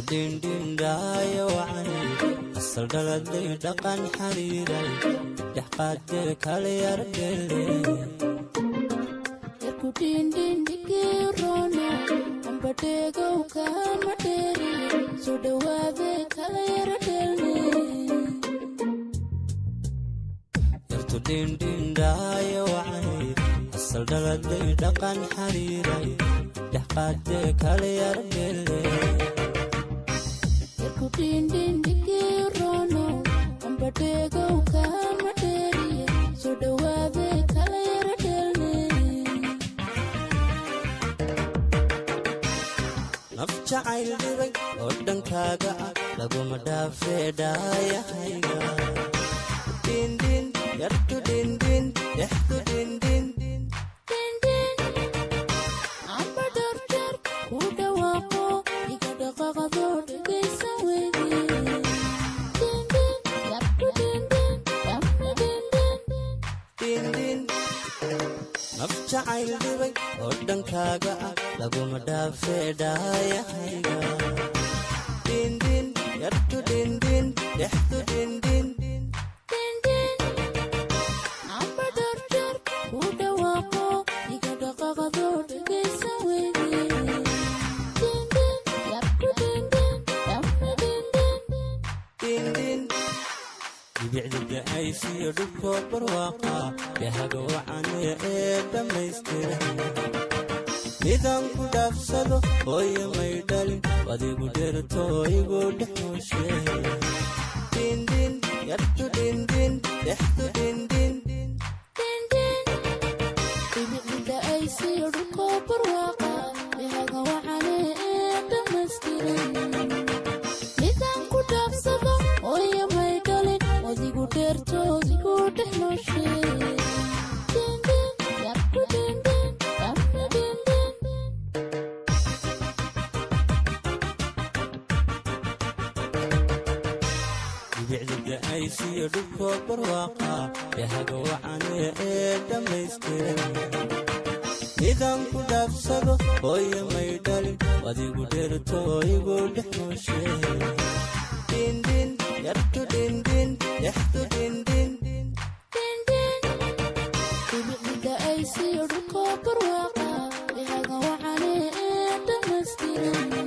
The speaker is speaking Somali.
din din daayo wacani asal dhaladay dhaqan xariiray dhaqaadee kale yardele yarku din din digirono ambadego kama dheeri soo dhawaade kale yardele yartu din din daayo wacani asal dhaladay dhaqan xariiray dhaqaadee kale yardele din din digirono ambadego kama dheeri soo dhawaade kale yardele naf jacayl dhibay oo dhankaaga ah laguma dhaafee dhaayahayga din din yartu din din dhexdu din din din din amba darjar ku dhawaaqo iga dhaqaaqdo dhegaysan weydi din din yartu din din dhamma din din din din naf jacayl dhibay oo dhankaaga ah laguma dhaafee dhaayahayga din din yartu din din dhexdu din din din din amba darjar ku dhawaaqo iga dhaqaaqdo dhegaysan weydi din din yartu din din dhamma din din din bibicda aysiyo dhulkoo barwaaqa yahaga wacane ee dhammaystiran midaan ku dhaafsado hooyo may dhalin adigu dherto igu dhexooshe din din yartu din din dhexdu din din din din bibicda aysiyo dhulkoo barwaaqa yahaga wacane ee dhammaystiran midaan ku dhaafsado hooyo may dhalin adigu dherto igu dhexooshe din din yartu din din dhamma din din bibicda aysiyo dhulkoo barwaaqa yahaga wacane ee dhammaystiran midaan ku dhaafsado hooyo may dhalin adigu dherto igu dhexooshe din din yartu din din dhexdu din din din din bibicda aysiyo dhulkoo barwaaqa yahaga wacane ee dhammaystiran